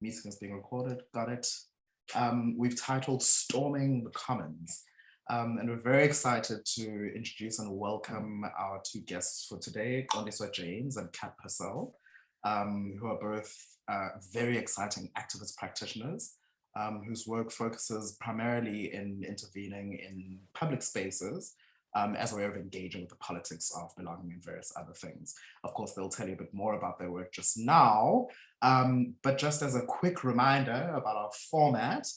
Meeting is being recorded, got it. We've titled Storming the Commons. And we're very excited to introduce and welcome our two guests for today, Qondiswa James and Purcell, who are both very exciting activist practitioners whose work focuses primarily in intervening in public spaces as a way of engaging with the politics of belonging and various other things. Of course, they'll tell you a bit more about their work just now, but just as a quick reminder about our format,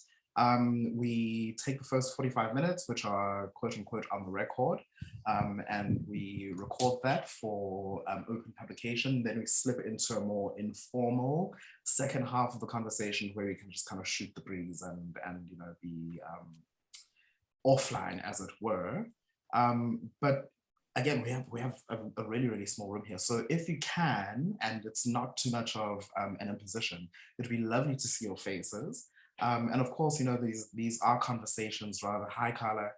we take the first 45 minutes, which are quote unquote on the record, and we record that for open publication. Then we slip into a more informal second half of the conversation where we can just kind of shoot the breeze and you know, be offline, as it were. But again, we have a really, really small room here. So if you can, and it's not too much of an imposition, it'd be lovely to see your faces. And of course, you know, these are conversations rather, hi Carla,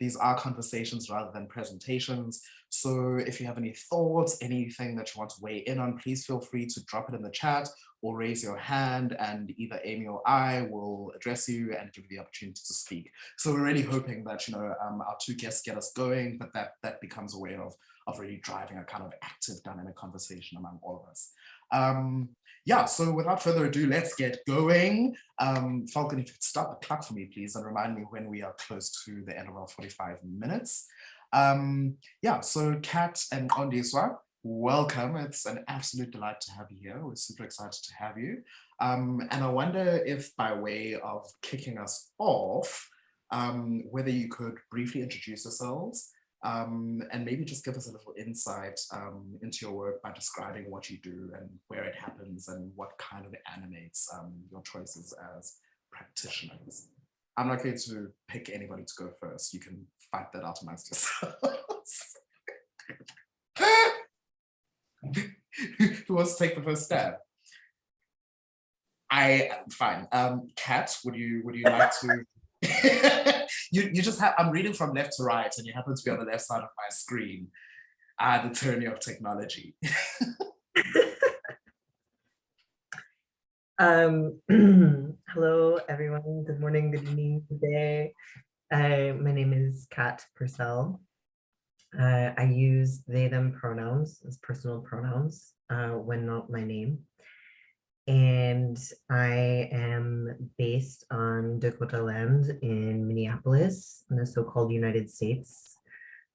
these are conversations rather than presentations. So if you have any thoughts, anything that you want to weigh in on, please feel free to drop it in the chat or raise your hand, and either Amy or I will address you and give you the opportunity to speak. So we're really hoping that, you know, our two guests get us going, but that becomes a way of really driving a kind of active dynamic conversation among all of us. Yeah, so without further ado, let's get going. Falcon, if you could start the clock for me, please, and remind me when we are close to the end of our 45 minutes. Yeah, so Kat and Qondiswa, welcome. It's an absolute delight to have you here. We're super excited to have you. And I wonder if, by way of kicking us off, whether you could briefly introduce yourselves and maybe just give us a little insight into your work by describing what you do and where it happens and what kind of animates your choices as practitioners. I'm not going to pick anybody to go first. You can fight that out amongst yourselves. Who wants to take the first stab? Fine. Kat, would you like to? you just have. I'm reading from left to right, and you happen to be on the left side of my screen. The tyranny of technology. Hello, everyone. Good morning, good evening, good day. My name is Kat Purcell. I use they, them pronouns as personal pronouns when not my name. And I am based on Dakota land in Minneapolis, in the so-called United States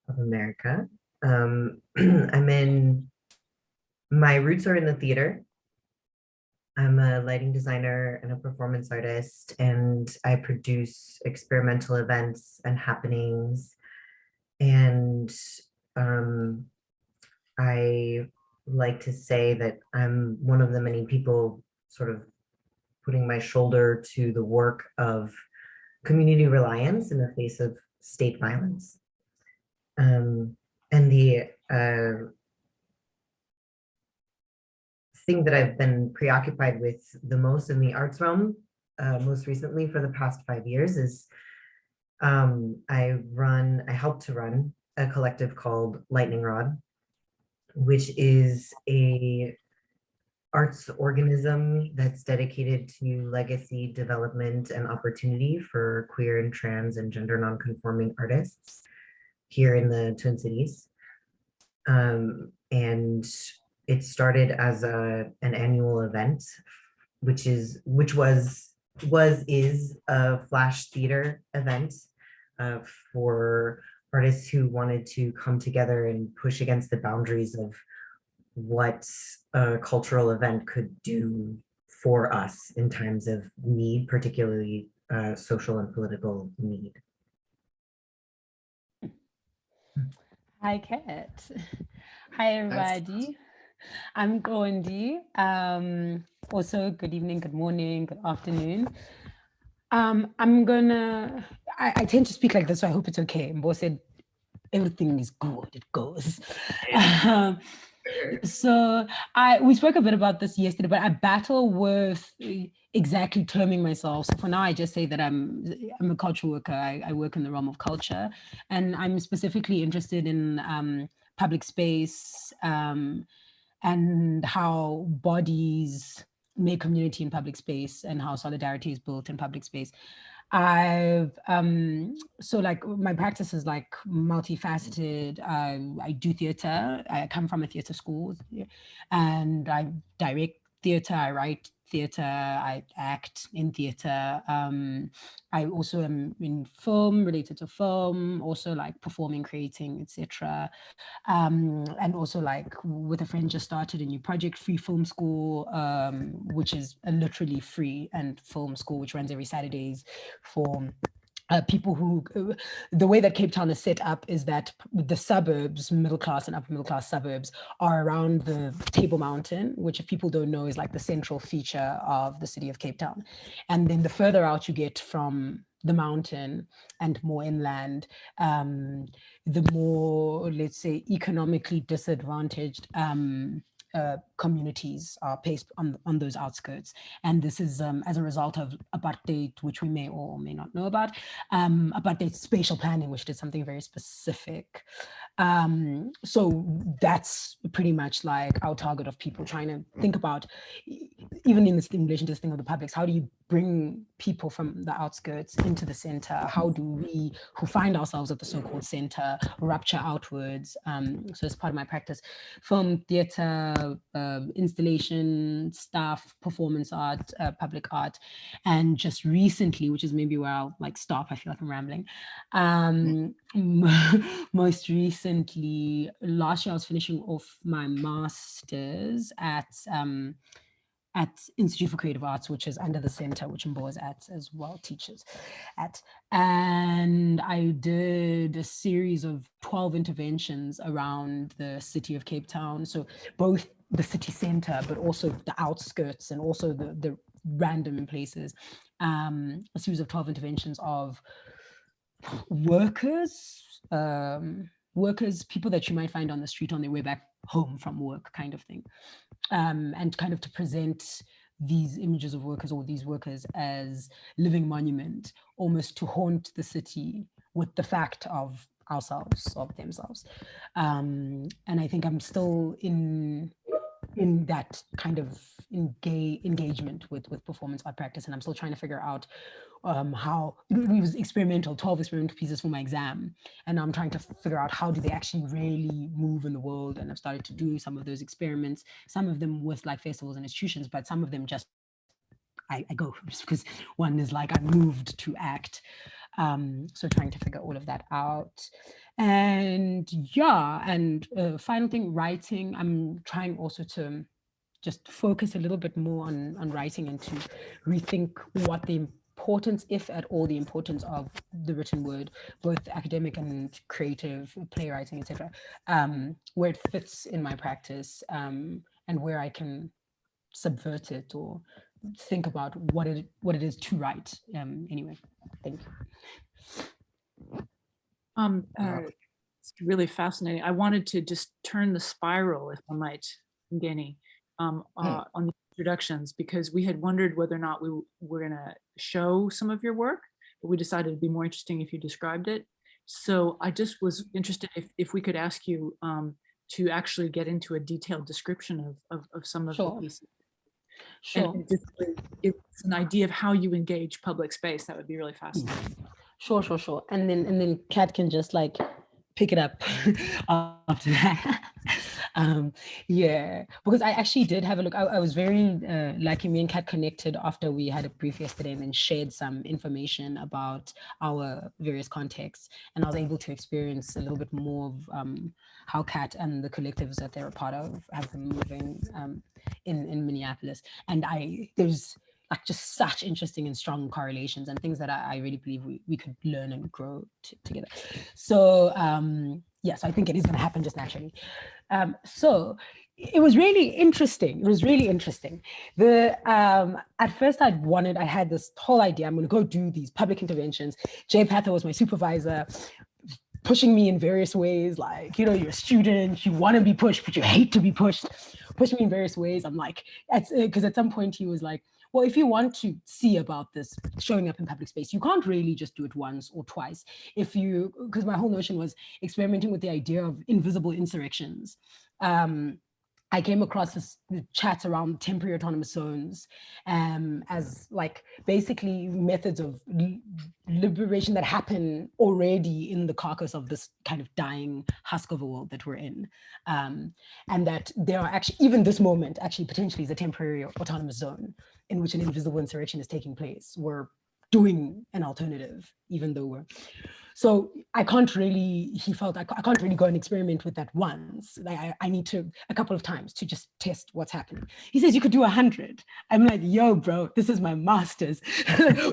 of America. My roots are in the theater. I'm a lighting designer and a performance artist, and I produce experimental events and happenings. And I like to say that I'm one of the many people sort of putting my shoulder to the work of community reliance in the face of state violence. And the thing that I've been preoccupied with the most in the arts realm, most recently for the past 5 years, is I help to run a collective called Lightning Rod, which is a arts organism that's dedicated to legacy, development, and opportunity for queer and trans and gender nonconforming artists here in the Twin Cities. And it started as an annual event, which is a flash theater event for artists who wanted to come together and push against the boundaries of what a cultural event could do for us in times of need, particularly social and political need. Hi, Kat. Hi, everybody. I'm Qondi. Also, good evening, good morning, good afternoon. I tend to speak like this, so I hope it's okay. Mbo said everything is good, it goes. So we spoke a bit about this yesterday, but I battle with exactly terming myself. So for now, I just say that I'm a cultural worker. I work in the realm of culture, and I'm specifically interested in public space and how bodies make community in public space and how solidarity is built in public space. I've so like my practice is like multifaceted. I do theater. I come from a theater school, and I direct theater. I write theater. I act in theater. I also am in film, related to film, also like performing, creating, etc. And also like with a friend just started a new project, Free Film School, which is a literally free and film school, which runs every Saturdays for people who, the way that Cape Town is set up is that the suburbs, middle class and upper middle class suburbs, are around the Table Mountain, which if people don't know is like the central feature of the city of Cape Town. And then the further out you get from the mountain and more inland, the more, let's say, economically disadvantaged communities are placed on those outskirts. And this is as a result of apartheid, which we may or may not know about, apartheid spatial planning, which did something very specific. So that's pretty much like our target of people trying to think about, even in relation to this thing of the publics, how do you bring people from the outskirts into the center? How do we, who find ourselves at the so-called center, rupture outwards? So as part of my practice, film, theater, installation, staff, performance art, public art, and just recently, which is maybe where I'll like stop, I feel like I'm rambling. Most recently, last year I was finishing off my master's at Institute for Creative Arts, which is under the center, which Mbo is at as well, teaches at. And I did a series of 12 interventions around the city of Cape Town. So both the city center, but also the outskirts and also the random places. A series of 12 interventions of workers, people that you might find on the street on their way back home from work, kind of thing. And kind of to present these images of workers or these workers as living monument, almost to haunt the city with the fact of ourselves, of themselves. And I think I'm still in that kind of engagement with performance art practice, and I'm still trying to figure out how it was experimental, 12 experimental pieces for my exam, and I'm trying to figure out how do they actually really move in the world. And I've started to do some of those experiments, some of them with like festivals and institutions, but some of them just I go just because one is like I'm moved to act. So trying to figure all of that out. And yeah, and final thing, writing. I'm trying also to just focus a little bit more on writing and to rethink what the importance, if at all, the importance of the written word, both academic and creative, playwriting, etc., where it fits in my practice, and where I can subvert it or think about what it is to write. Anyway, thank you. It's really fascinating. I wanted to just turn the spiral, if I might, Ngeni, on the introductions, because we had wondered whether or not we were going to show some of your work, but we decided it'd be more interesting if you described it. So I just was interested if we could ask you to actually get into a detailed description of some of the pieces. Sure. And just it's an idea of how you engage public space. That would be really fascinating. Sure. And then Kat can just like pick it up after that. Yeah, because I actually did have a look. I was very lucky. Me and Kat connected after we had a brief yesterday and then shared some information about our various contexts. And I was able to experience a little bit more of how Kat and the collectives that they're a part of have been moving in Minneapolis. And there's like just such interesting and strong correlations and things that I really believe we could learn and grow together. So yes, I think it is going to happen just naturally. So it was really interesting. At first I had this whole idea, I'm going to go do these public interventions. Jay Pather was my supervisor, pushing me in various ways, like, you're a student, you want to be pushed, but you hate to be pushed, pushing me in various ways. I'm like, because at some point he was like, well, if you want to see about this showing up in public space, you can't really just do it once or twice. Because my whole notion was experimenting with the idea of invisible insurrections. I came across this chats around temporary autonomous zones as like basically methods of liberation that happen already in the carcass of this kind of dying husk of a world that we're in. And that there are actually, even this moment actually potentially is a temporary autonomous zone in which an invisible insurrection is taking place. We're doing an alternative, even though we're, so I can't really, he felt, I can't really go and experiment with that once. Like I need to, a couple of times to just test what's happening. He says, you could do 100. I'm like, yo, bro, this is my master's.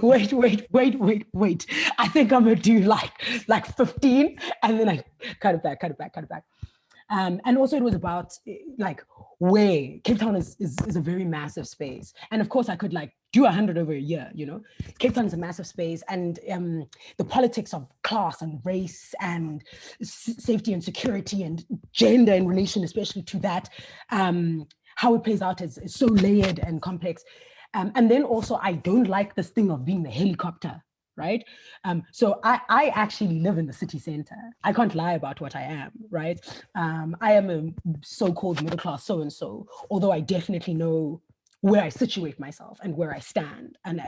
wait. I think I'm gonna do like 15. And then I cut it back. And also it was about like where Cape Town is a very massive space. And of course I could like do 100 over a year, you know. Cape Town is a massive space, and the politics of class and race and safety and security and gender in relation, especially to that, how it plays out is so layered and complex. And then also I don't like this thing of being the helicopter, right? So I actually live in the city center. I can't lie about what I am, right? I am a so-called middle class so-and-so, although I definitely know where I situate myself and where I stand. And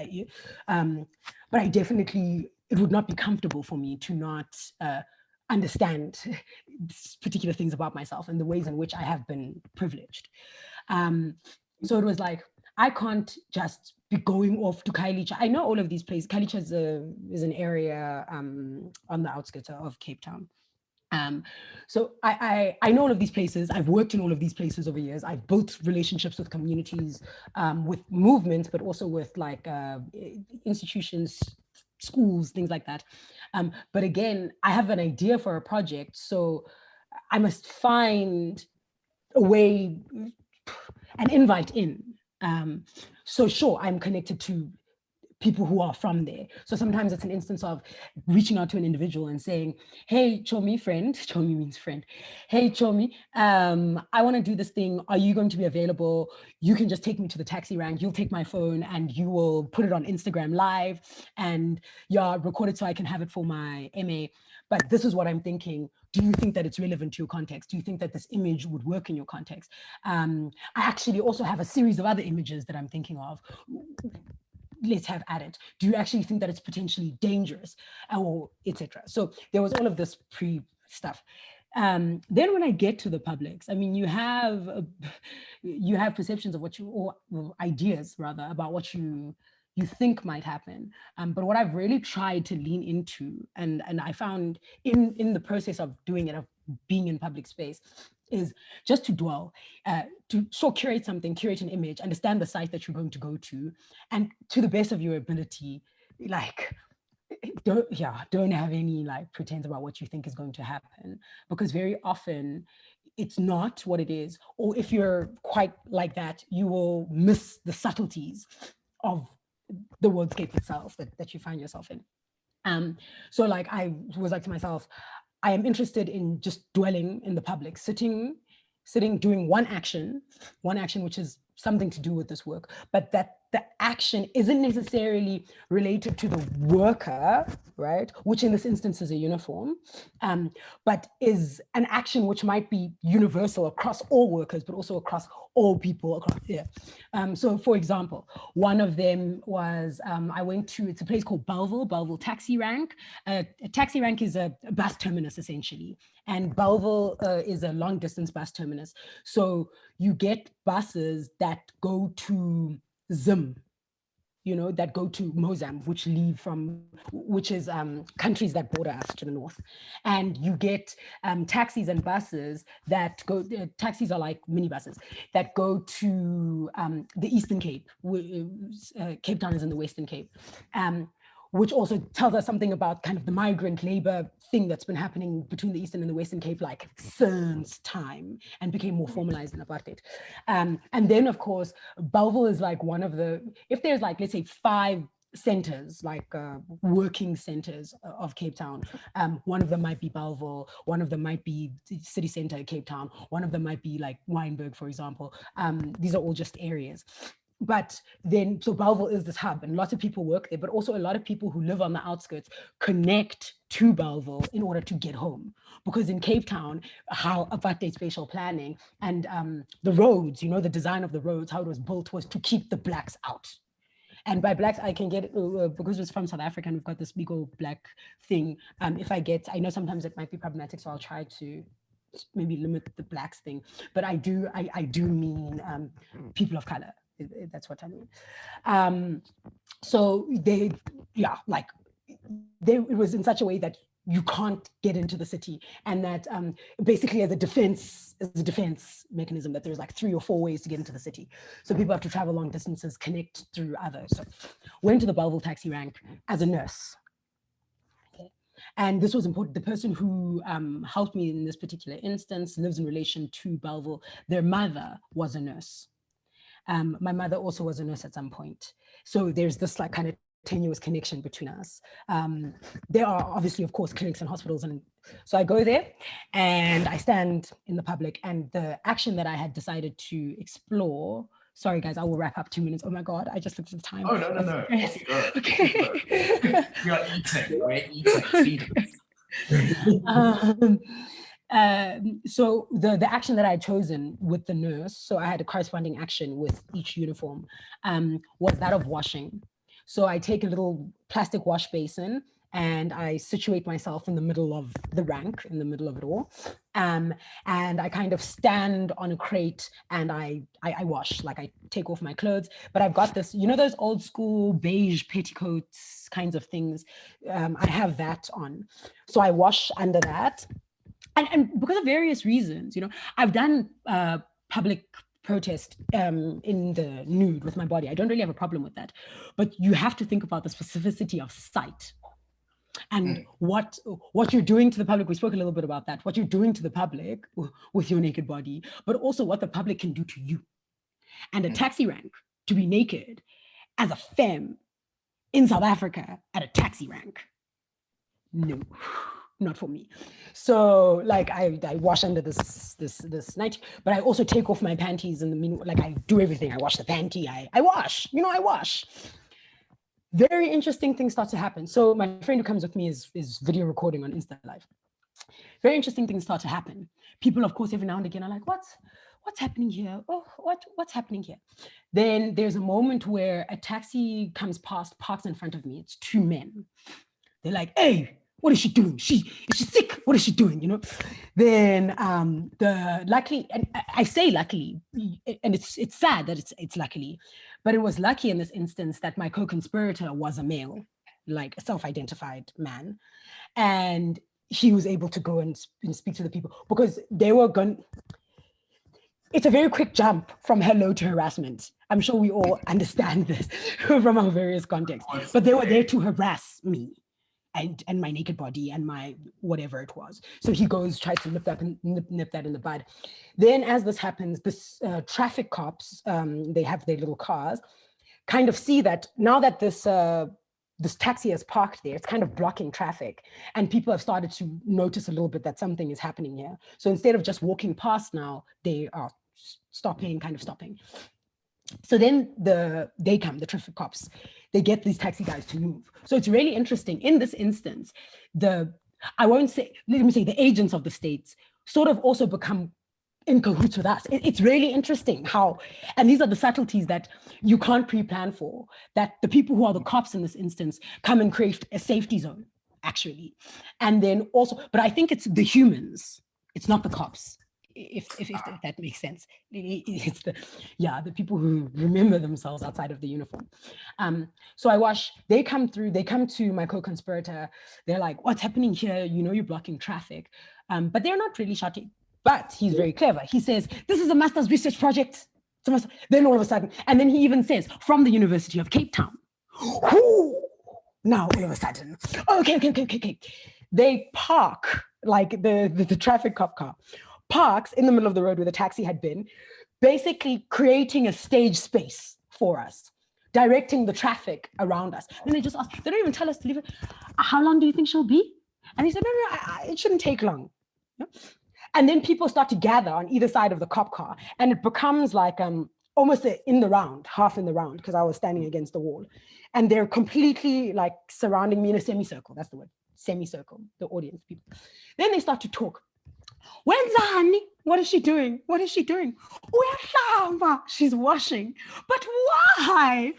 but I definitely, it would not be comfortable for me to not understand particular things about myself and the ways in which I have been privileged. So it was like, I can't just be going off to Kailicha. I know all of these places. Kailicha is an area on the outskirts of Cape Town. So I know all of these places. I've worked in all of these places over years. I've built relationships with communities, with movements, but also with like institutions, schools, things like that. But again, I have an idea for a project, so I must find a way, an invite in. So sure, I'm connected to people who are from there. So sometimes it's an instance of reaching out to an individual and saying, hey, Chomi friend, Chomi means friend. Hey, Chomi, I want to do this thing. Are you going to be available? You can just take me to the taxi rank. You'll take my phone and you will put it on Instagram live and record it so I can have it for my MA. But this is what I'm thinking. Do you think that it's relevant to your context? Do you think that this image would work in your context? I actually also have a series of other images that I'm thinking of. Let's have at it. Do you actually think that it's potentially dangerous, or etc.? So there was all of this pre-stuff. Then when I get to the publics, I mean, you have perceptions of what you, or ideas rather, about what you think might happen. But what I've really tried to lean into, and I found in the process of doing it, of being in public space, is just to dwell, to curate something, curate an image, understand the site that you're going to go to, and to the best of your ability, like, don't have any like pretense about what you think is going to happen, because very often it's not what it is. Or if you're quite like that, you will miss the subtleties of the worldscape itself that you find yourself in. So like I was like to myself, I am interested in just dwelling in the public, sitting, doing one action, which is something to do with this work, but that the action isn't necessarily related to the worker, right? Which in this instance is a uniform, but is an action which might be universal across all workers, but also across all people across here. So for example, one of them was, I went to, it's a place called Bellville Taxi Rank. A taxi rank is a bus terminus essentially. And Bellville is a long distance bus terminus. So you get buses that go to Zim, you know, that go to Mozambique, which is countries that border us to the north. And you get taxis and buses that go, taxis are like minibuses, that go to the Eastern Cape. Cape Town is in the Western Cape. Which also tells us something about kind of the migrant labor thing that's been happening between the Eastern and the Western Cape, like since time, and became more formalized in apartheid. And then of course, Bellville is like one of the, if there's like, let's say 5 centers, like working centers of Cape Town. One of them might be Bellville, one of them might be the city center of Cape Town, one of them might be like Wynberg, for example. These are all just areas. but then, so Bellville is this hub and lots of people work there, but also a lot of people who live on the outskirts connect to Bellville in order to get home. Because in Cape Town, how apartheid spatial planning and the roads, you know, the design of the roads, how it was built was to keep the blacks out. And by blacks, I can get, because it's from South Africa and we've got this big old black thing. If I get, I know sometimes it might be problematic, so I'll try to maybe limit the blacks thing, but I do mean people of color. That's what I mean. So it was in such a way that you can't get into the city, and that basically as a defense mechanism, that there's like 3 or 4 ways to get into the city. So people have to travel long distances, connect through others. So went to the Bellville taxi rank as a nurse. And this was important. The person who helped me in this particular instance lives in relation to Bellville. Their mother was a nurse. My mother also was a nurse at some point. So there's this like kind of tenuous connection between us. There are obviously, of course, clinics and hospitals. And so I go there and I stand in the public, and the action that I had decided to explore. Sorry, guys, I will wrap up 2 minutes. Oh my God, I just looked at the time. Oh, no. Off you go. Okay. We are eating. We're eating. Feeding. So the action that I had chosen with the nurse, so I had a corresponding action with each uniform, was that of washing. So I take a little plastic wash basin and I situate myself in the middle of the rank, in the middle of it all. And I kind of stand on a crate and I wash, like I take off my clothes, but I've got this, you know, those old school beige petticoats kinds of things. I have that on. So I wash under that. And because of various reasons, you know, I've done public protest in the nude with my body. I don't really have a problem with that, but you have to think about the specificity of sight and what you're doing to the public. We spoke a little bit about that, what you're doing to the public with your naked body, but also what the public can do to you. And a taxi rank, to be naked as a femme in South Africa at a taxi rank, no, not for me. So like I wash under this night, but I also take off my panties in the meanwhile. Like I do everything. I wash the panty. I wash. You know, I wash. Very interesting things start to happen. So my friend who comes with me is video recording on Insta Live. Very interesting things start to happen. People, of course, every now and again are like, what's happening here? Oh, what's happening here? Then there's a moment where a taxi comes past, parks in front of me. It's 2 men. They're like, hey, what is she doing? Is she sick? What is she doing? You know? Then luckily, and I say luckily, and it's sad that it's luckily, but it was lucky in this instance that my co-conspirator was a male, like a self-identified man, and he was able to go and speak to the people because they were going. It's a very quick jump from hello to harassment. I'm sure we all understand this from our various contexts, but they were there to harass me. And my naked body and my whatever it was. So he goes, tries to nip that in the bud. Then as this happens, this traffic cops, they have their little cars, kind of see that now that this taxi has parked there, it's kind of blocking traffic. And people have started to notice a little bit that something is happening here. So instead of just walking past now, they are stopping. So then the traffic cops, they get these taxi guys to move. So it's really interesting. In this instance, the agents of the states sort of also become in cahoots with us. It's really interesting how, and these are the subtleties that you can't pre-plan for, that the people who are the cops in this instance come and create a safety zone, actually. And then also, but I think it's the humans, it's not the cops. If that makes sense. It's the people who remember themselves outside of the uniform. So I wash, they come to my co-conspirator, they're like, what's happening here? You know, you're blocking traffic. But they're not really shouting, but he's very clever. He says, this is a master's research project. Then all of a sudden, and then he even says, from the University of Cape Town. Now all of a sudden, okay. They park, like the traffic cop car, parks in the middle of the road where the taxi had been, basically creating a stage space for us, directing the traffic around us. And they just ask, they don't even tell us to leave it. How long do you think she'll be? And he said, no, it shouldn't take long. Yeah? And then people start to gather on either side of the cop car, and it becomes like almost in the round, half in the round, because I was standing against the wall. And they're completely like surrounding me in a semicircle. That's the word, semicircle, the audience people. Then they start to talk. When's Hani? What is she doing? What is she doing? She's washing. But why?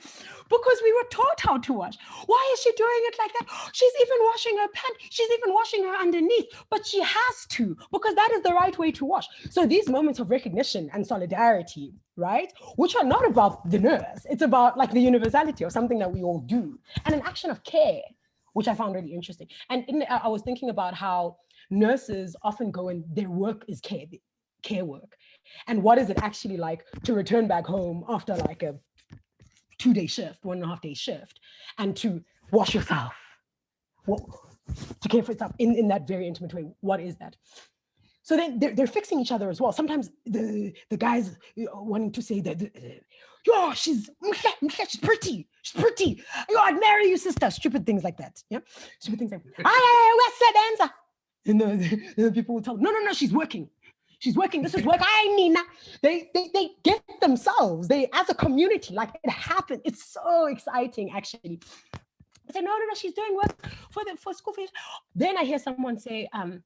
Because we were taught how to wash. Why is she doing it like that? She's even washing her pant. She's even washing her underneath. But she has to, because that is the right way to wash. So these moments of recognition and solidarity, right? Which are not about the nurse. It's about like the universality of something that we all do. And an action of care, which I found really interesting. And I was thinking about how nurses often go and their work is care work. And what is it actually like to return back home after like a 2-day shift, 1.5-day shift, and to wash yourself, to care for yourself in that very intimate way? What is that? So then they're fixing each other as well. Sometimes the guys wanting to say that, yo, she's pretty. She's pretty. Yo, I'd marry you, sister. Stupid things like that. Yeah, stupid things like, where's the dancer? And the people will tell them, no, she's working. She's working. This is work. I mean, they get themselves. They, as a community, like it happened. It's so exciting, actually. I say, no, she's doing work for school fees. Then I hear someone say, oh,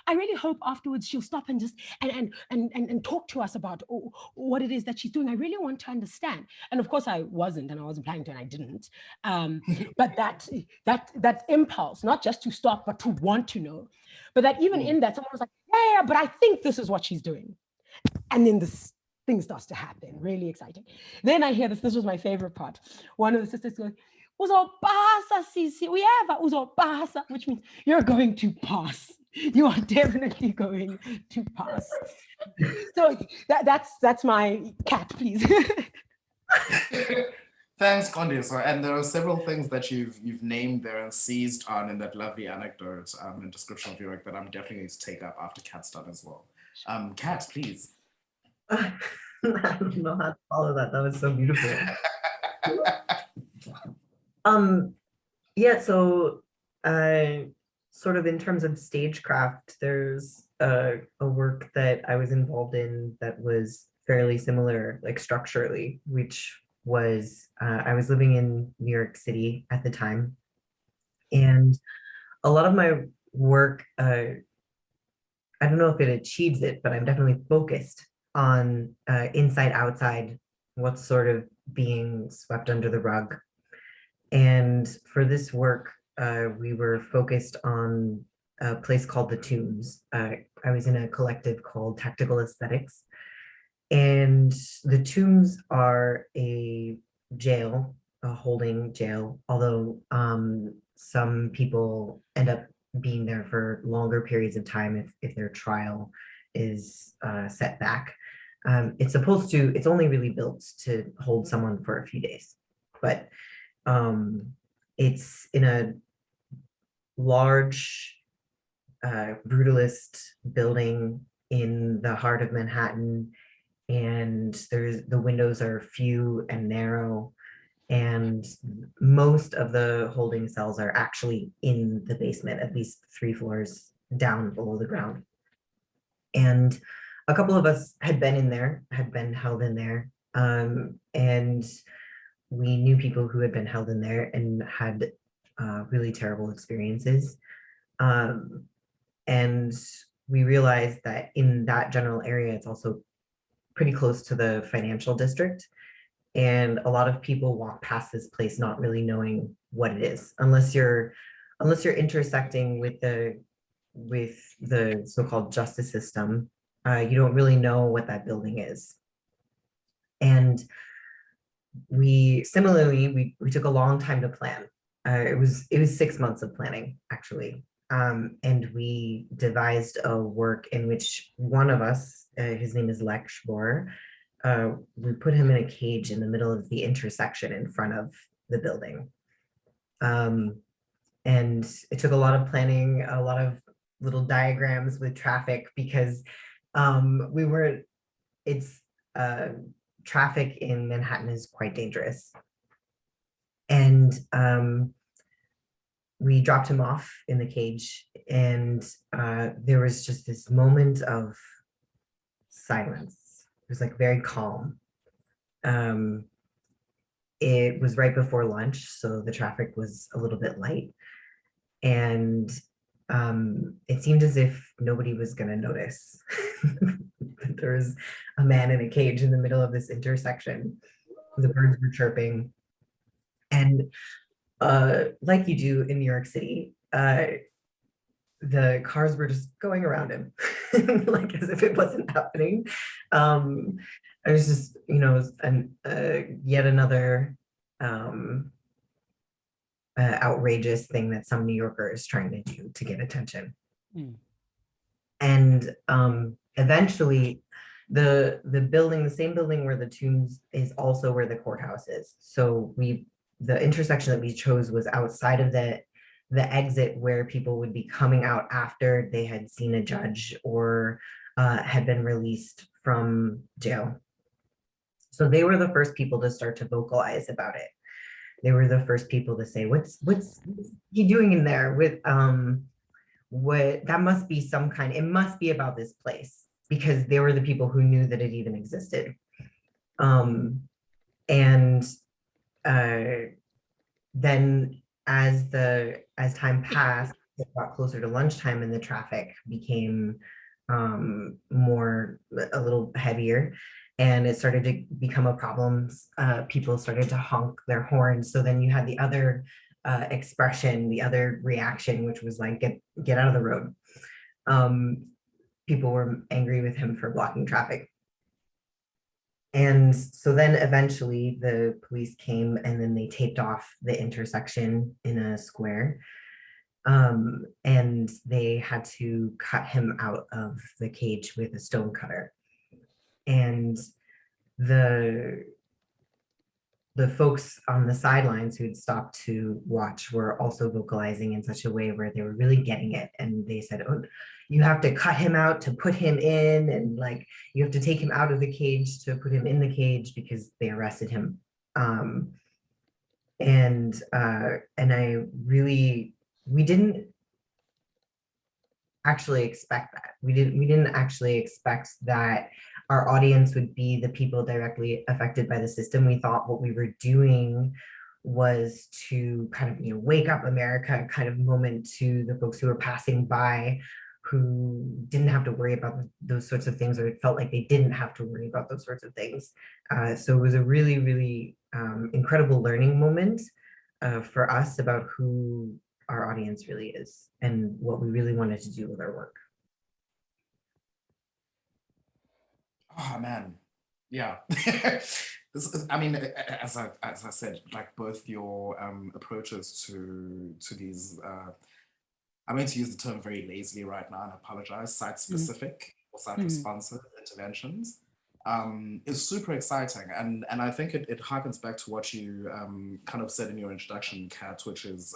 I really hope afterwards she'll stop and just and talk to us about what it is that she's doing. I really want to understand. And of course I wasn't planning to, and I didn't. But that impulse, not just to stop, but to want to know. But that even in that, someone was like, yeah, but I think this is what she's doing. And then this thing starts to happen, really exciting. Then I hear this was my favorite part. One of the sisters goes, uzopasa sisi, uyeva uzopasa, which means you're going to pass. You are definitely going to pass. So that's my cat, please. Thanks, Qondiswa. And there are several things that you've named there and seized on in that lovely anecdote and description of your work that I'm definitely going to take up after Kat's done as well. Kat, please. I don't know how to follow that. That was so beautiful. Yeah, so sort of in terms of stagecraft, there's a work that I was involved in that was fairly similar, like structurally, which was, I was living in New York City at the time. And a lot of my work, I don't know if it achieves it, but I'm definitely focused on inside, outside, what's sort of being swept under the rug. And for this work, we were focused on a place called The Tombs. I was in a collective called Tactical Aesthetics. And The Tombs are a jail, a holding jail, although some people end up being there for longer periods of time if their trial is set back. It's only really built to hold someone for a few days, but it's in a large brutalist building in the heart of Manhattan, and the windows are few and narrow, and most of the holding cells are actually in the basement, at least 3 floors down below the ground. And a couple of us had been held in there, and we knew people who had been held in there and had really terrible experiences. And we realized that in that general area, it's also pretty close to the financial district. And a lot of people walk past this place not really knowing what it is, unless you're intersecting with the so-called justice system. You don't really know what that building is. And we took a long time to plan. It was 6 months of planning, actually. And we devised a work in which one of us, his name is Lex Bohr, we put him in a cage in the middle of the intersection in front of the building. And it took a lot of planning, a lot of little diagrams with traffic, because traffic in Manhattan is quite dangerous. And we dropped him off in the cage, and there was just this moment of silence. It was like very calm. it was right before lunch, so the traffic was a little bit light. And it seemed as if nobody was going to notice that there was a man in a cage in the middle of this intersection. The birds were chirping. And like you do in New York City, the cars were just going around him, like as if it wasn't happening. It was just, yet another outrageous thing that some New Yorker is trying to do to get attention. Mm. And eventually, the building, the same building where the Tombs is, also where the courthouse is. So the intersection that we chose was outside of the exit where people would be coming out after they had seen a judge or had been released from jail. So they were the first people to start to vocalize about it. They were the first people to say, what's he doing in there with what, that must be some kind, it must be about this place, because they were the people who knew that it even existed. And then as time passed, it got closer to lunchtime and the traffic became a little heavier, and it started to become a problem. People started to honk their horns. So then you had the other expression, the other reaction, which was like, get out of the road. People were angry with him for blocking traffic. And so then eventually the police came and then they taped off the intersection in a square. And they had to cut him out of the cage with a stone cutter. And the folks on the sidelines who'd stopped to watch were also vocalizing in such a way where they were really getting it. And they said, oh, you have to cut him out to put him in, and like you have to take him out of the cage to put him in the cage because they arrested him. And we didn't actually expect that. We didn't actually expect that our audience would be the people directly affected by the system. We thought what we were doing was to kind of, wake up America kind of moment to the folks who were passing by, who didn't have to worry about those sorts of things, or it felt like they didn't have to worry about those sorts of things. So it was a really, really incredible learning moment for us about who our audience really is and what we really wanted to do with our work. Oh man, yeah. I mean, as I said, like both your approaches to these, I'm going to use the term very lazily right now and apologize, site-specific or site-responsive interventions is super exciting. And I think it harkens back to what you kind of said in your introduction, Kat, which is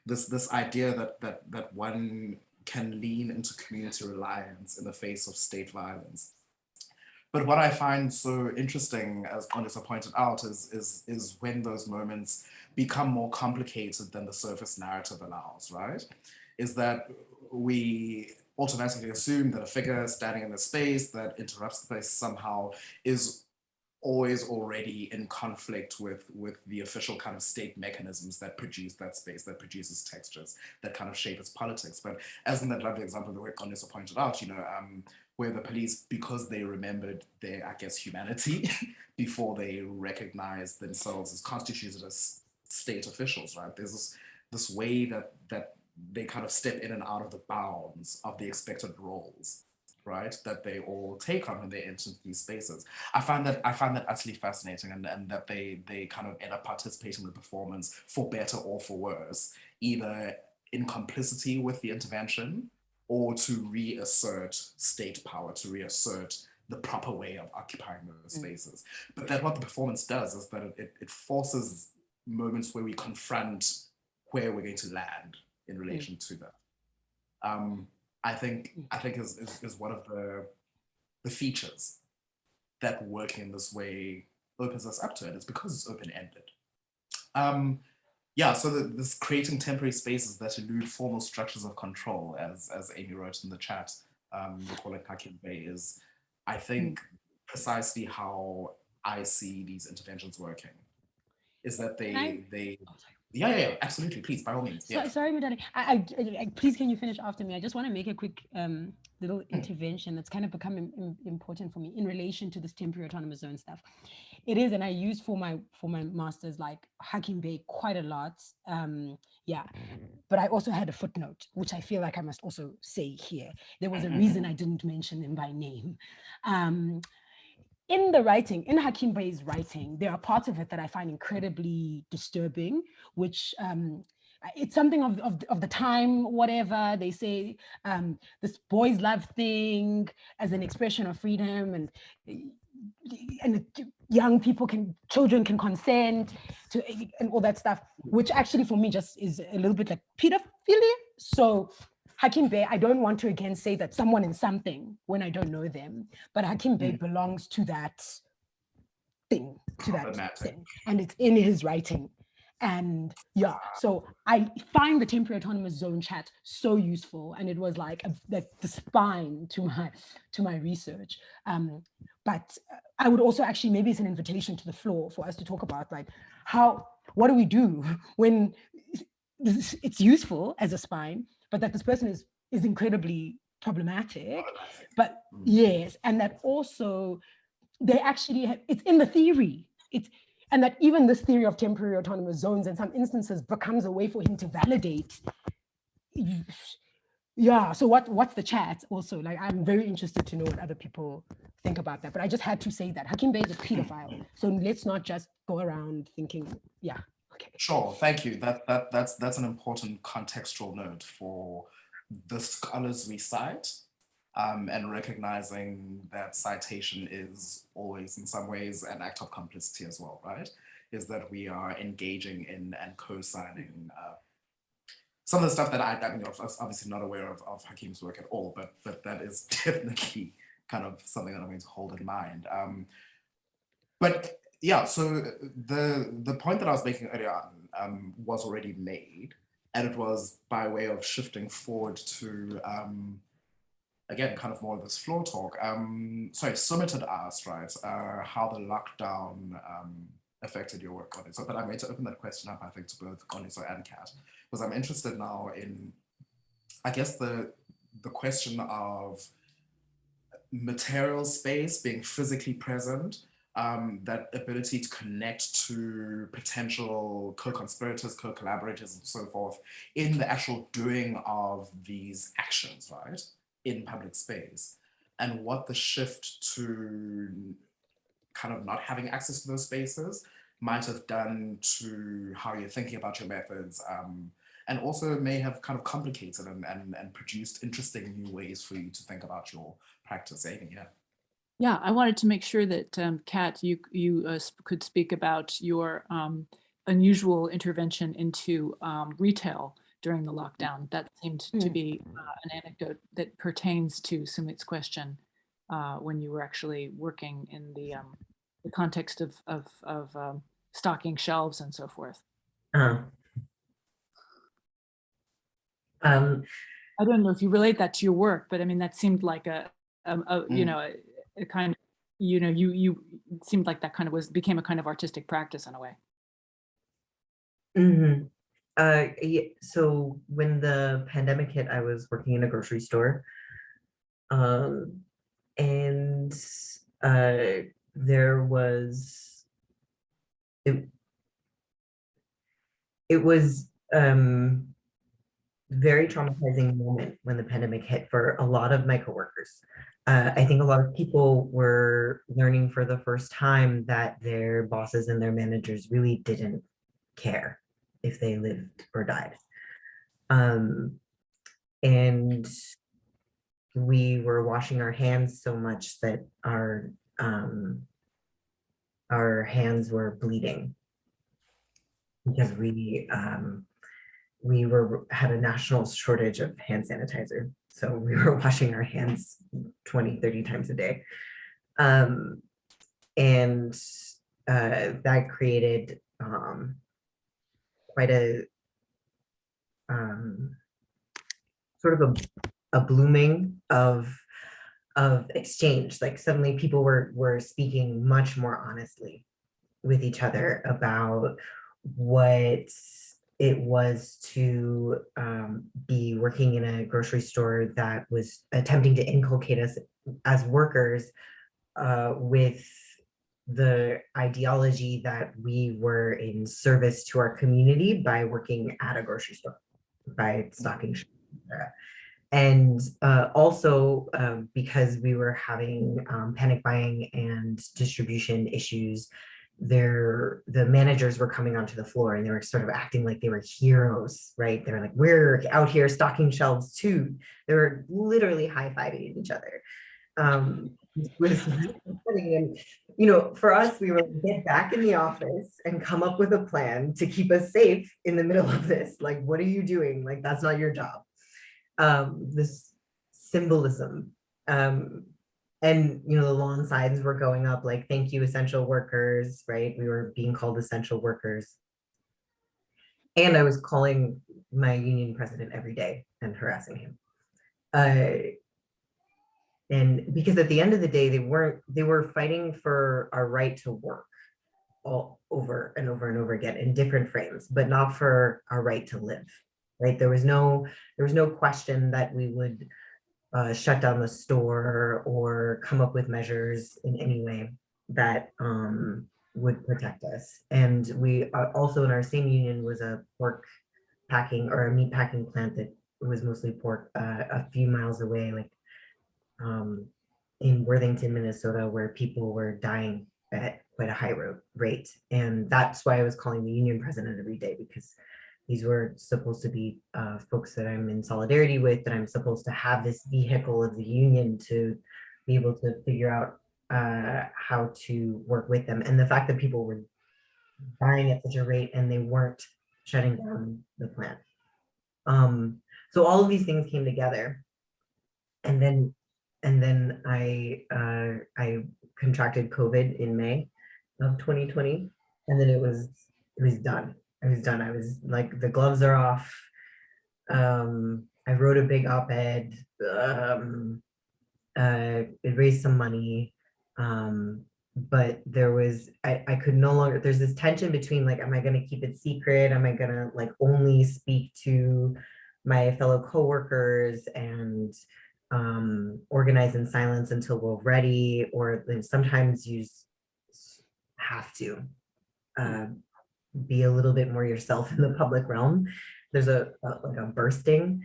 this idea that one can lean into community reliance in the face of state violence. But what I find so interesting, as Qondiswa pointed out, is when those moments become more complicated than the surface narrative allows, right? Is that we automatically assume that a figure standing in the space that interrupts the place somehow is always already in conflict with the official kind of state mechanisms that produce that space, that produces textures, that kind of shape its politics. But as in that lovely example that Qondiswa pointed out, where the police, because they remembered their, I guess, humanity before they recognized themselves as constituted as state officials, right? There's this way that they kind of step in and out of the bounds of the expected roles, right? That they all take on when they enter these spaces. I find that utterly fascinating, and that they kind of end up participating in the performance for better or for worse, either in complicity with the intervention or to reassert state power, to reassert the proper way of occupying those spaces. But that what the performance does is that it forces moments where we confront where we're going to land in relation to that. I think is one of the features that working in this way opens us up to it. It's because it's open-ended. Yeah, so this creating temporary spaces that elude formal structures of control, as Amy wrote in the chat, we call it Kakimbe, is, I think, precisely how I see these interventions working is that I- they Oh, sorry. yeah, absolutely, please, by all means. So, sorry, Madani. Please, can you finish after me? I just want to make a quick little intervention that's kind of become important for me in relation to this temporary autonomous zone stuff. It is, and I use for my masters like Hakim Bey quite a lot. Yeah, but I also had a footnote, which I feel like I must also say here. There was a reason I didn't mention them by name. In the writing, in Hakim Bey's writing, there are parts of it that I find incredibly disturbing, which it's something of the time, whatever. They say this boys' love thing as an expression of freedom, and children can consent to, and all that stuff, which actually for me just is a little bit like pedophilia. So Hakim Bey, I don't want to again say that someone is something when I don't know them, but Hakim Bey belongs to that thing, and it's in his writing. And yeah, so I find the temporary autonomous zone chat so useful, and it was like the spine to my research. But I would also actually, maybe it's an invitation to the floor for us to talk about like what do we do when it's useful as a spine, but that this person is incredibly problematic. But yes, and that also they actually it's in the theory. And that even this theory of temporary autonomous zones in some instances becomes a way for him to validate. Yeah, so what's the chat also? Like, I'm very interested to know what other people think about that. But I just had to say that Hakim Bey is a pedophile. So let's not just go around thinking, yeah, okay. Sure, thank you. That's an important contextual note for the scholars we cite, and recognizing that citation is always in some ways an act of complicity as well, right? Is that we are engaging in and co-signing some of the stuff that I mean, obviously not aware of Hakim's work at all, but that is definitely kind of something that I'm going to hold in mind. But yeah, so the point that I was making earlier on was already made, and it was by way of shifting forward to again, kind of more of this floor talk. Sorry, Sumit had asked, right, how the lockdown affected your work on it. So, but I'm going to open that question up, I think, to both Qondiswa and Kat, because I'm interested now in, I guess, the question of material space being physically present, that ability to connect to potential co-conspirators, co-collaborators, and so forth in the actual doing of these actions, right, in public space, and what the shift to kind of not having access to those spaces might have done to how you're thinking about your methods, and also may have kind of complicated and produced interesting new ways for you to think about your practice. Amy, yeah. Yeah, I wanted to make sure that Kat, you could speak about your unusual intervention into retail during the lockdown. That seemed to be an anecdote that pertains to Sumit's question when you were actually working in the context of stocking shelves and so forth. I don't know if you relate that to your work, but I mean, that seemed like a you know, a kind of, you know, you seemed like that kind of became a kind of artistic practice in a way. Yeah, so when the pandemic hit, I was working in a grocery store, and there was it was very traumatizing moment when the pandemic hit for a lot of my coworkers. I think a lot of people were learning for the first time that their bosses and their managers really didn't care if they lived or died. And we were washing our hands so much that our hands were bleeding because we had a national shortage of hand sanitizer. So we were washing our hands 20, 30 times a day. And that created quite a sort of a blooming of exchange. Like suddenly people were speaking much more honestly with each other about what it was to be working in a grocery store that was attempting to inculcate us as workers with the ideology that we were in service to our community by working at a grocery store, by stocking shelves, etc. And also because we were having panic buying and distribution issues, the managers were coming onto the floor and they were sort of acting like they were heroes, right? They were like, we're out here stocking shelves too. They were literally high-fiving each other. Was funny. And you know, for us, we were like, get back in the office and come up with a plan to keep us safe in the middle of this. Like, what are you doing? Like, that's not your job. This symbolism. And you know, the lawn signs were going up like, thank you, essential workers, right? We were being called essential workers. And I was calling my union president every day and harassing him. And because at the end of the day, they were fighting for our right to work all over and over and over again in different frames, but not for our right to live, right? There was no question that we would shut down the store or come up with measures in any way that would protect us. And we also in our same union was a pork packing or a meat packing plant that was mostly pork a few miles away, like in Worthington, Minnesota, where people were dying at quite a high rate. And that's why I was calling the union president every day, because these were supposed to be folks that I'm in solidarity with, that I'm supposed to have this vehicle of the union to be able to figure out how to work with them. And the fact that people were dying at such a rate and they weren't shutting down the plant. So all of these things came together. And then I contracted COVID in May of 2020, and then it was done. I was done. I was like, the gloves are off. I wrote a big op-ed. It raised some money, but there was I could no longer. There's this tension between like, am I going to keep it secret? Am I going to like only speak to my fellow coworkers and organize in silence until we're ready, or then sometimes you have to be a little bit more yourself in the public realm. There's like a bursting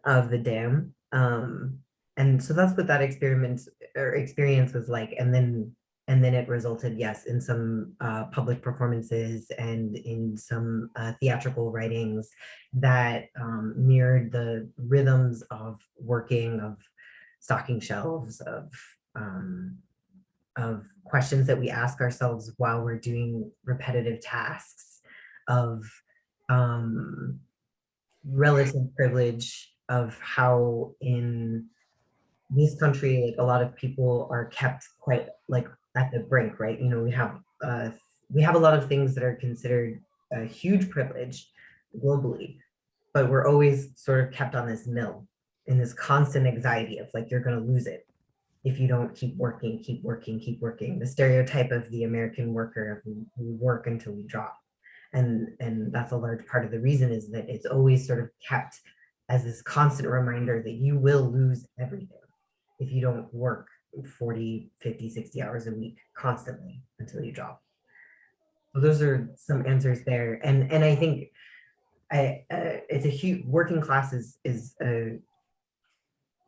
of the dam, and so that's what that experience was like. And then it resulted, yes, in some public performances and in some theatrical writings that mirrored the rhythms of working, of stocking shelves, of questions that we ask ourselves while we're doing repetitive tasks, of relative privilege, of how in this country, like a lot of people are kept quite like at the brink, right? You know, we have a lot of things that are considered a huge privilege globally, but we're always sort of kept on this mill in this constant anxiety of like, you're going to lose it if you don't keep working, keep working, keep working. The stereotype of the American worker, we work until we drop. And that's a large part of the reason, is that it's always sort of kept as this constant reminder that you will lose everything if you don't work 40, 50, 60 hours a week constantly until you drop. So those are some answers there. And I think it's a huge, working class is a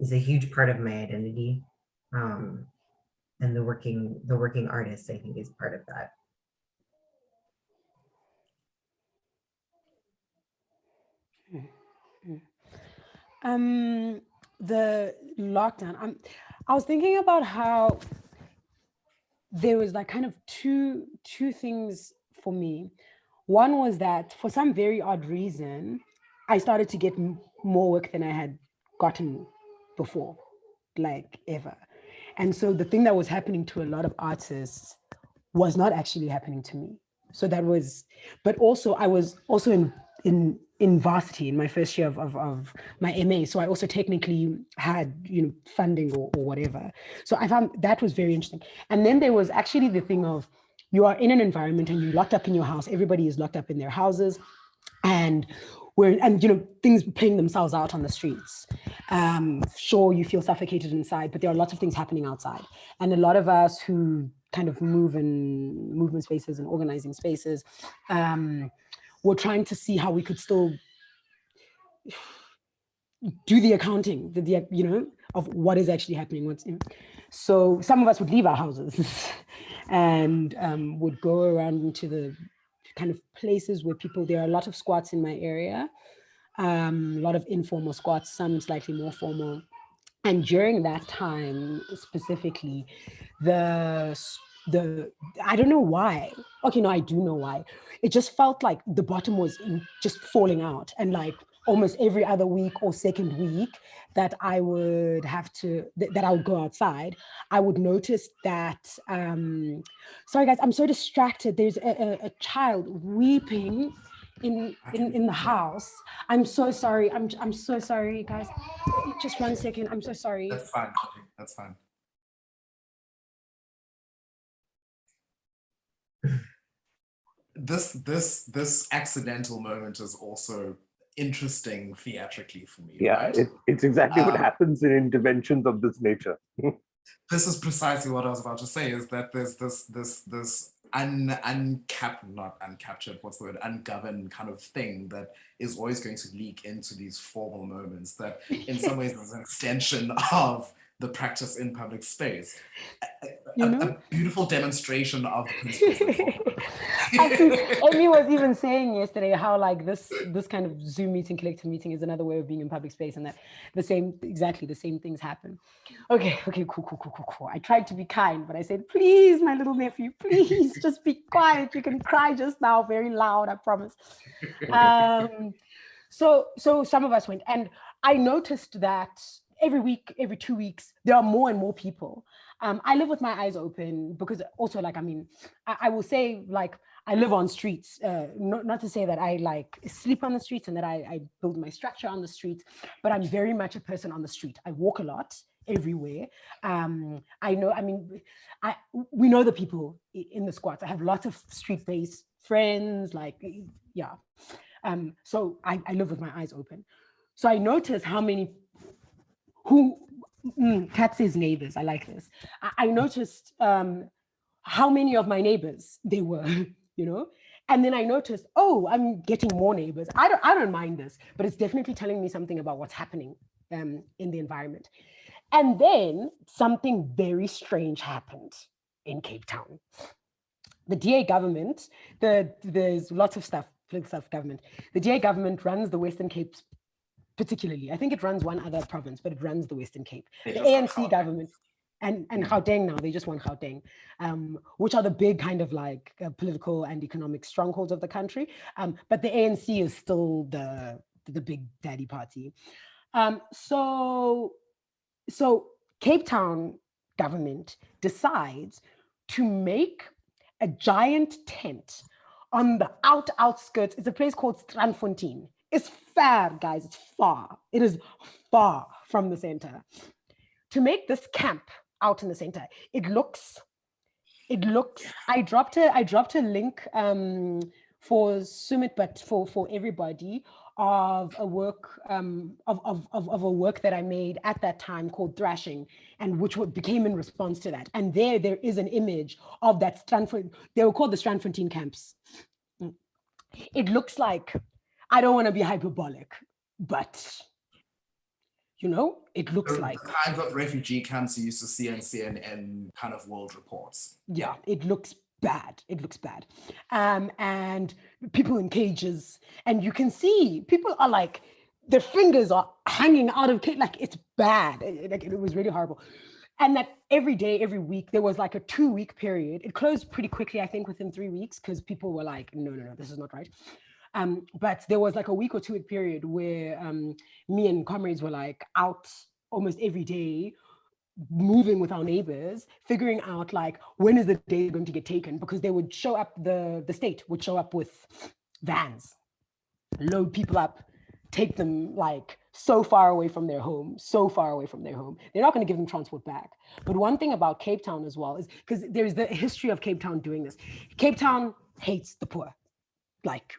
huge part of my identity. And the working artist, I think, is part of that. The lockdown, I was thinking about how there was like kind of two things for me. One was that for some very odd reason, I started to get more work than I had gotten before, like ever. And so the thing that was happening to a lot of artists was not actually happening to me. So that was, but also I was also in in varsity in my first year of my MA. So I also technically had, funding or whatever. So I found that was very interesting. And then there was actually the thing of, you are in an environment and you're locked up in your house. Everybody is locked up in their houses, and things playing themselves out on the streets. Sure, you feel suffocated inside, but there are lots of things happening outside. And a lot of us who kind of move in movement spaces and organizing spaces, we're trying to see how we could still do the accounting, of what is actually happening. So some of us would leave our houses and would go around into the kind of places where there are a lot of squats in my area, a lot of informal squats, some slightly more formal. And during that time specifically, I don't know why. Okay, no, I do know why. It just felt like the bottom was just falling out, and like almost every other week or second week that I would that I would go outside, I would notice that, sorry guys, I'm so distracted. There's a child weeping in the house. I'm so sorry. I'm so sorry, guys. Just 1 second. I'm so sorry. That's fine. That's fine. This accidental moment is also interesting theatrically for me. Yeah, right? it's exactly what happens in interventions of this nature. This is precisely what I was about to say, is that there's this ungoverned kind of thing that is always going to leak into these formal moments that in some ways is an extension of the practice in public space. A beautiful demonstration of the principles. I think Amy was even saying yesterday how like this kind of Zoom meeting, collective meeting is another way of being in public space, and that exactly the same things happen. Okay, cool. I tried to be kind, but I said, please, my little nephew, please just be quiet. You can cry just now very loud, I promise. So some of us went, and I noticed that every week, every 2 weeks, there are more and more people. I live with my eyes open because also, like, I mean, I will say, like, I live on streets, not to say that I like sleep on the streets and that I build my structure on the streets, but I'm very much a person on the street. I walk a lot everywhere. We know the people in the squats. I have lots of street-based friends, like, yeah. So I live with my eyes open. So I notice how many Kat says neighbors. I like this. I noticed how many of my neighbors they were, and then I noticed, oh, I'm getting more neighbors. I don't mind this, but it's definitely telling me something about what's happening in the environment. And then something very strange happened in Cape Town. The DA government, there's lots of stuff, government. The DA government runs the Western Cape. Particularly, I think it runs one other province, but it runs the Western Cape. The ANC government and Gauteng now, they just want Gauteng, which are the big kind of like political and economic strongholds of the country. But the ANC is still the big daddy party. So Cape Town government decides to make a giant tent on the outskirts. It's a place called Strandfontein. It's far, guys, it's far. It is far from the center. To make this camp out in the center, it looks, I dropped a link for Sumit, but for everybody, of a work of a work that I made at that time called Thrashing, and which became in response to that. And there is an image of that Strandfontein. They were called the Strandfontein camps. It looks like, I don't want to be hyperbolic, but it looks like the kinds of refugee camps you used to see in CNN kind of world reports. Yeah, it looks bad. And people in cages, and you can see people are like, their fingers are hanging out of cage, like it's bad. It was really horrible. And that every day, every week, there was like a 2-week period. It closed pretty quickly, I think, within 3 weeks, because people were like, no, this is not right. But there was like a week or 2-week period where me and comrades were like out almost every day, moving with our neighbors, figuring out like, when is the day going to get taken? Because they would show up, the state would show up with vans load people up, take them like so far away from their home, so far away from their home. They're not going to give them transport back. But one thing about Cape Town as well is, because there's the history of Cape Town doing this. Cape Town hates the poor, like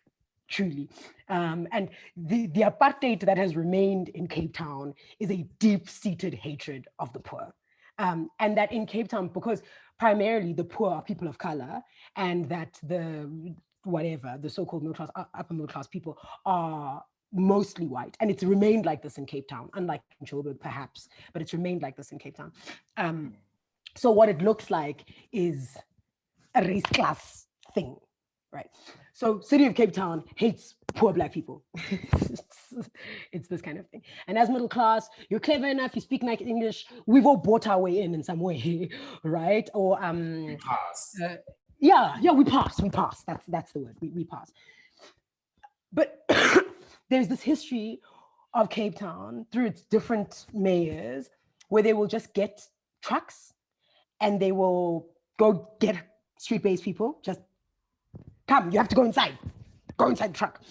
truly. And the apartheid that has remained in Cape Town is a deep-seated hatred of the poor. And that in Cape Town, because primarily the poor are people of color, and that the so-called middle class, upper middle class people are mostly white, and it's remained like this in Cape Town, unlike in Joburg perhaps, but it's remained like this in Cape Town. So what it looks like is a race class thing, right? So City of Cape Town hates poor Black people. It's this kind of thing. And as middle class, you're clever enough, you speak nice English, we've all bought our way in some way, right? Or We pass. we pass. That's the word. We pass. But there's this history of Cape Town through its different mayors where they will just get trucks and they will go get street-based people, just come, you have to go inside the truck,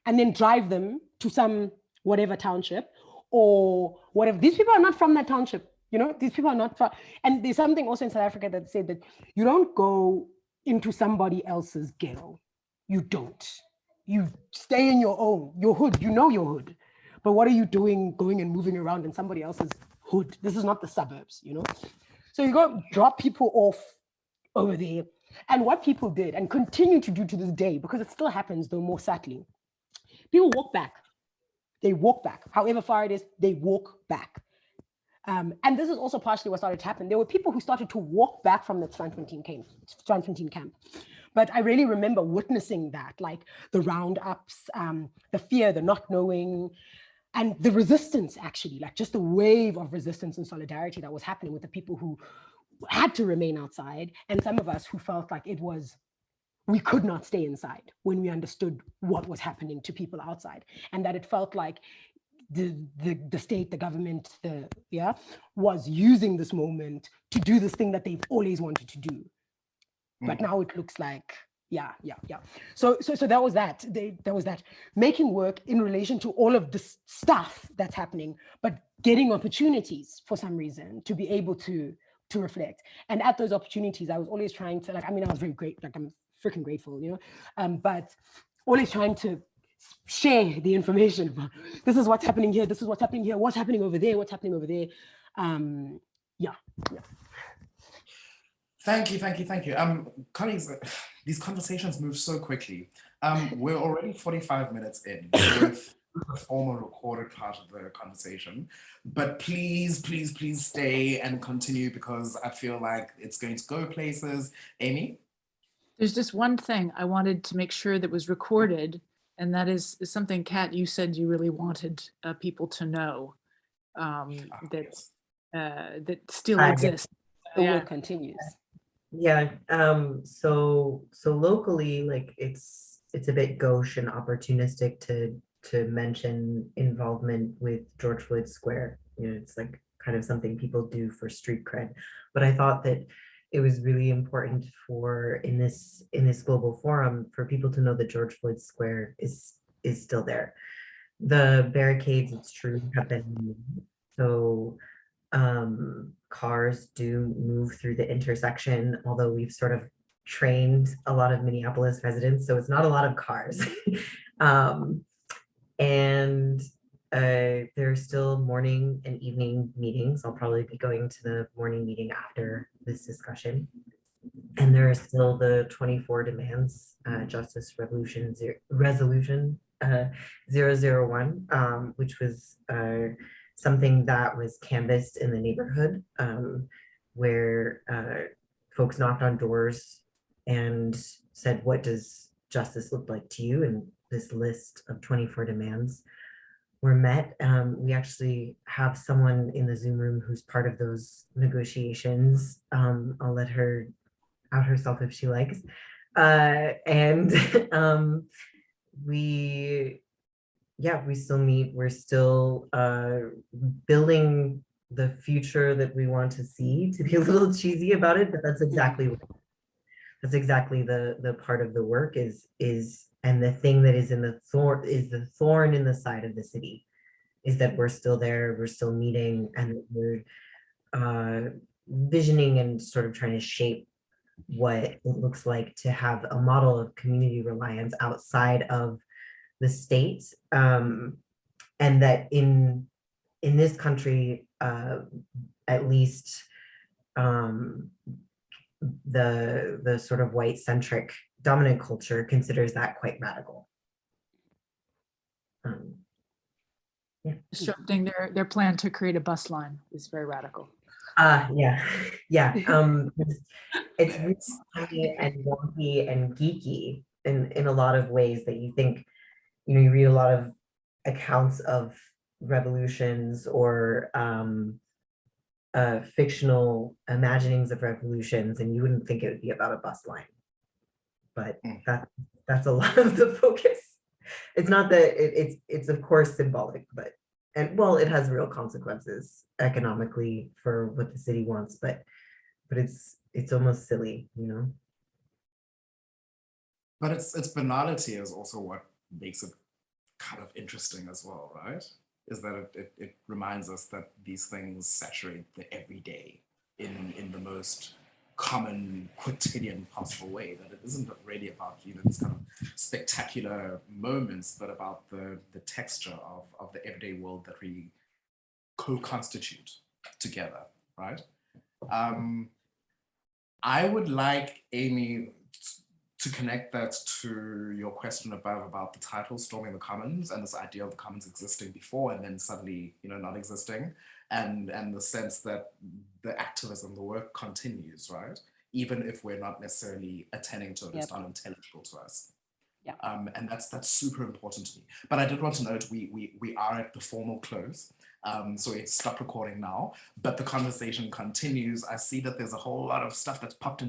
and then drive them to some whatever township or whatever. These people are not from that township, these people are not from, and there's something also in South Africa that said that you don't go into somebody else's ghetto. You don't. You stay in your hood, your hood. But what are you doing going and moving around in somebody else's hood? This is not the suburbs, So you go drop people off over there. And what people did and continue to do to this day, because it still happens though more subtly, people walk back. They walk back. However far it is, they walk back. And this is also partially what started to happen. There were people who started to walk back from the Strandfontein camp. But I really remember witnessing that, like the roundups, the fear, the not knowing, and the resistance, actually, like just the wave of resistance and solidarity that was happening with the people who had to remain outside, and some of us who felt like we could not stay inside when we understood what was happening to people outside, and that it felt like the state, the government, was using this moment to do this thing that they've always wanted to do. But now it looks like, So that was that. There was that making work in relation to all of this stuff that's happening, but getting opportunities for some reason to be able to reflect. And at those opportunities, I was always trying to, I was very great, I'm freaking grateful, but always trying to share the information. This is what's happening here. This is what's happening here. What's happening over there? What's happening over there? Thank you. Colleagues, these conversations move so quickly. We're already 45 minutes in, so we're the formal recorded part of the conversation, but please stay and continue, because I feel like it's going to go places. Amy? There's just one thing I wanted to make sure that was recorded, and that is something, Kat, you said you really wanted people to know, that still exists. The work continues. Yeah. So locally, like it's a bit gauche and opportunistic to mention involvement with George Floyd Square. It's like kind of something people do for street cred. But I thought that it was really important in this global forum for people to know that George Floyd Square is still there. The barricades, it's true, have been moved. So cars do move through the intersection, although we've sort of trained a lot of Minneapolis residents, so it's not a lot of cars. And there are still morning and evening meetings. I'll probably be going to the morning meeting after this discussion. And there are still the 24 demands, Justice Resolution 001, which was something that was canvassed in the neighborhood, where folks knocked on doors and said, what does justice look like to you? And this list of 24 demands were met. We actually have someone in the Zoom room who's part of those negotiations. I'll let her out herself if she likes. And we still meet. We're still building the future that we want to see, to be a little cheesy about it, but that's exactly what. That's exactly the part of the work is and the thing that is in the thorn in the side of the city is that we're still there, we're still meeting, and we're visioning and sort of trying to shape what it looks like to have a model of community reliance outside of the state, and that in this country, at least, the sort of white centric dominant culture considers that quite radical. Yeah. Disrupting their plan to create a bus line is very radical. Yeah, yeah. It's really funny and wonky and geeky in a lot of ways that you think, you know, you read a lot of accounts of revolutions or fictional imaginings of revolutions, and you wouldn't think it would be about a bus line. But that's a lot of the focus. It's not that it's of course symbolic, but well, it has real consequences economically for what the city wants, but it's almost silly, you know. But its banality is also what makes it kind of interesting as well, right? Is that it reminds us that these things saturate the everyday in the most common, quotidian possible way, that it isn't really about, you know, these kind of spectacular moments, but about the texture of the everyday world that we co-constitute together, right? I would like Amy to connect that to your question above about the title Storming the Commons and this idea of the commons existing before and then suddenly, you know, not existing, and the sense that the activism, the work continues, right? Even if we're not necessarily attending to it, it's not intelligible to us. Yeah. And that's super important to me. But I did want to note we are at the formal close. So it's stop recording now, but the conversation continues. I see that there's a whole lot of stuff that's popped into